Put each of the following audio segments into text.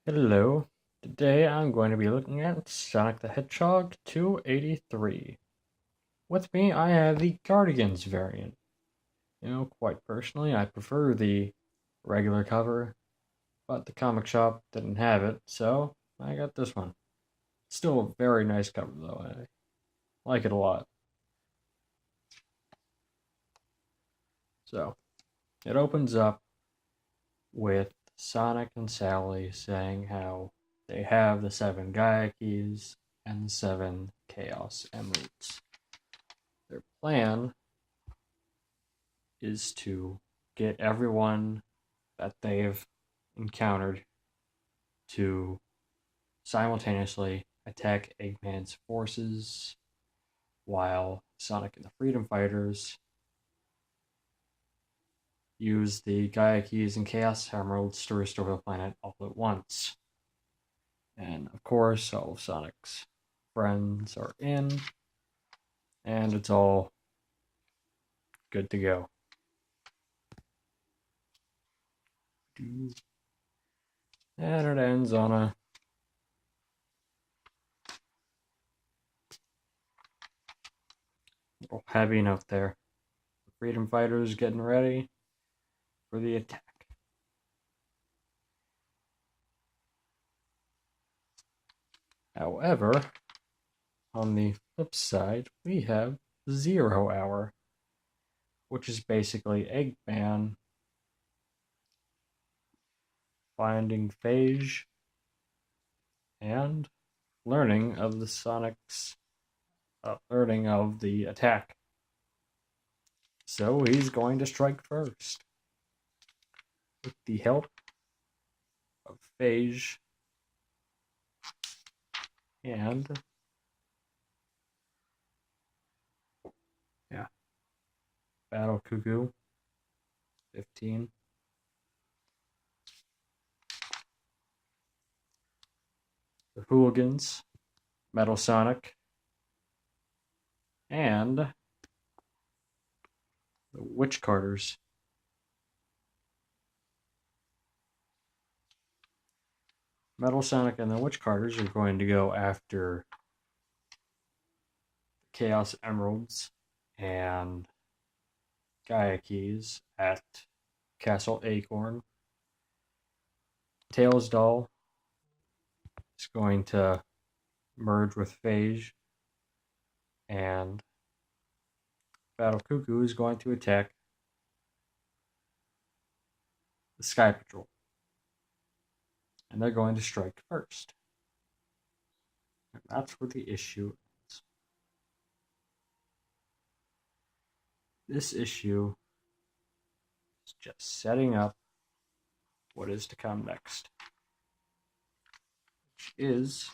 Hello. Today I'm going to be looking at Sonic the Hedgehog 283. With me, I have the Cardigans variant. Quite personally, I prefer the regular cover, but the comic shop didn't have it, so I got this one. Still a very nice cover, though. I like it a lot. So, it opens up with Sonic and Sally saying how they have the 7 Gaia keys and the 7 Chaos Emeralds. Their plan is to get everyone that they've encountered to simultaneously attack Eggman's forces while Sonic and the Freedom Fighters use the Gaia Keys and Chaos Emeralds to restore the planet all at once. And of course, all of Sonic's friends are in, and it's all good to go. And it ends on a little heavy note there. The Freedom Fighters getting ready for the attack. However, on the flip side, we have 0 Hour, which is basically Eggman finding Phage and learning of learning of the attack. So he's going to strike first. With the help of Phage and Battle Cuckoo 15. The Hooligans, Metal Sonic, and the Witch Carters. Metal Sonic and the Witch Carters are going to go after Chaos Emeralds and Gaia Keys at Castle Acorn. Tails Doll is going to merge with Phage, and Battle Cuckoo is going to attack the Sky Patrol. And they're going to strike first. And that's where the issue is. This issue is just setting up what is to come next, which is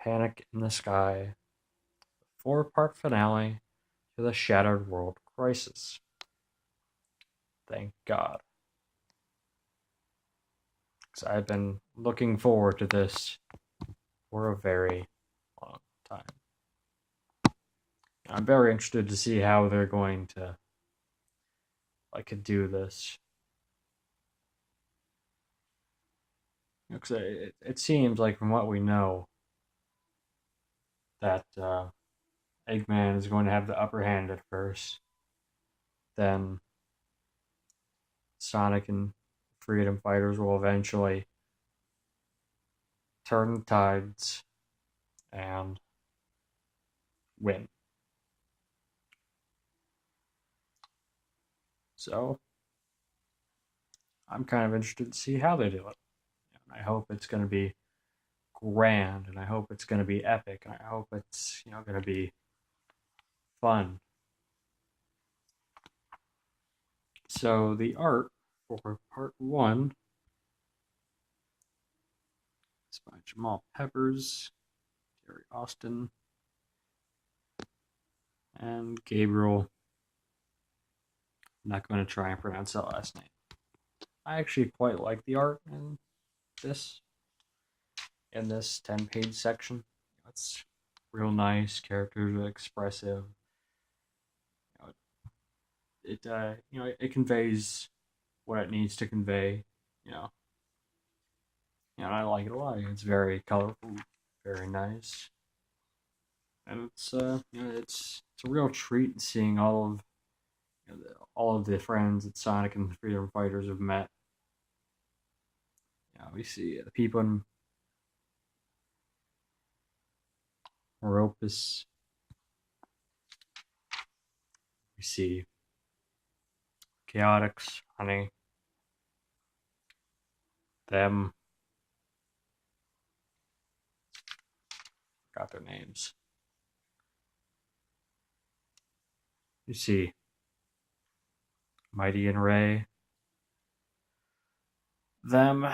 Panic in the Sky, the 4-part finale to the Shattered World Crisis. Thank God. Because I've been looking forward to this for a very long time. I'm very interested to see how they're going to do this. Because it seems like, from what we know, that Eggman is going to have the upper hand at first. Then Sonic and Freedom Fighters will eventually turn the tides and win. So, I'm kind of interested to see how they do it. I hope it's going to be grand, and I hope it's going to be epic, and I hope it's going to be fun. So the art for part 1 is by Jamal Peppers, Jerry Austin, and Gabriel. I'm not going to try and pronounce that last name. I actually quite like the art in this 10-page section. It's real nice. Characters are expressive. It conveys what it needs to convey. and I like it a lot. It's very colorful, very nice, and it's a real treat seeing all of the friends that Sonic and the Freedom Fighters have met. We see the people in Meropis. We see Chaotix, Honey, them. Got their names. You see Mighty and Ray. Them.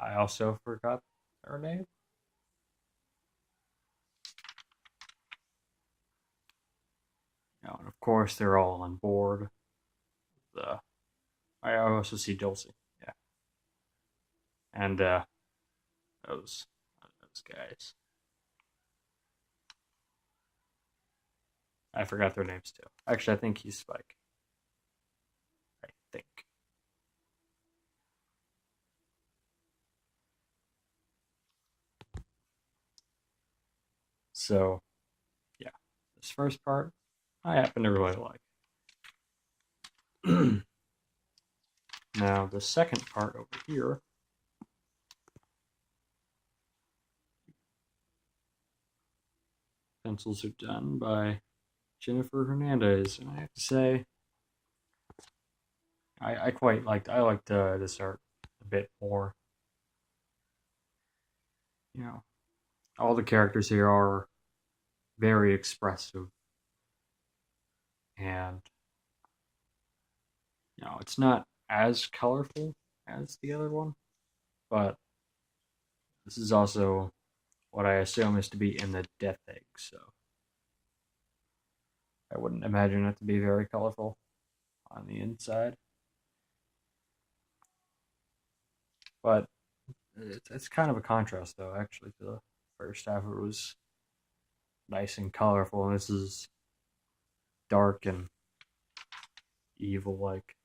I also forgot their name. And of course, they're all on board. The I also see Dulcie. Yeah, and those guys. I forgot their names too. Actually, I think he's Spike. I think. So, yeah, this first part I happen to really like. Now, the second part over here, pencils are done by Jennifer Hernandez, and I have to say, I liked this art a bit more. You know, all the characters here are very expressive, and it's not as colorful as the other one, but this is also what I assume is to be in the Death Egg, so I wouldn't imagine it to be very colorful on the inside. But it's kind of a contrast, though, actually, to the first half. It was nice and colorful, and this is dark and evil like.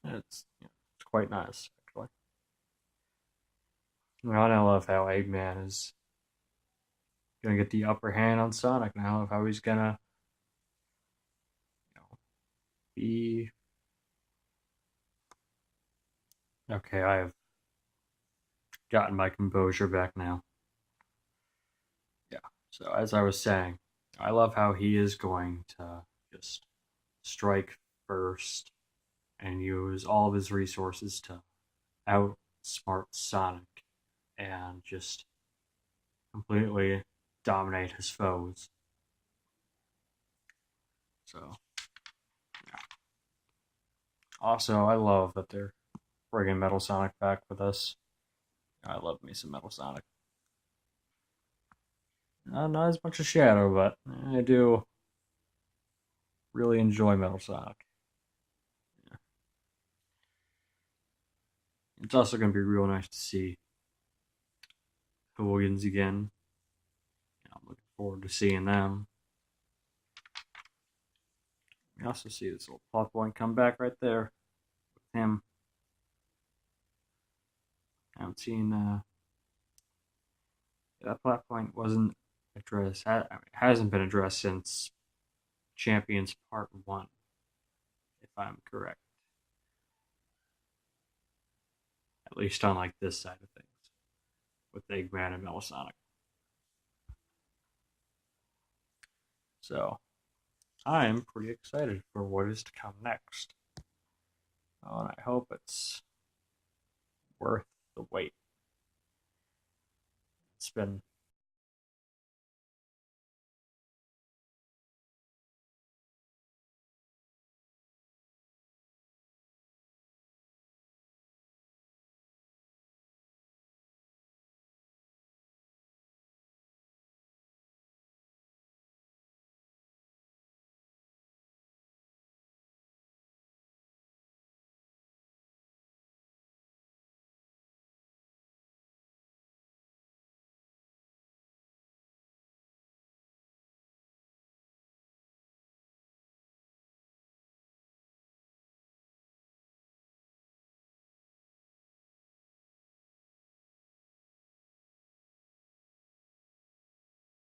It's quite nice, actually. And I love how Eggman is gonna get the upper hand on Sonic now, of how he's gonna be. Okay, I have gotten my composure back now. Yeah. So as I was saying, I love how he is going to just strike first and use all of his resources to outsmart Sonic and just completely dominate his foes. So, yeah. Also, I love that they're bringing Metal Sonic back with us. I love me some Metal Sonic. Not as much as Shadow, but I do really enjoy Metal Sonic. Yeah. It's also going to be real nice to see Hooligans again. I'm looking forward to seeing them. We also see this little plot point come back right there with him. I haven't seen that plot point wasn't addressed. Hasn't been addressed since Champions Part 1, if I'm correct. At least on like this side of things, with Eggman and Melisonic. So I'm pretty excited for what is to come next. Oh, and I hope it's worth the wait. It's been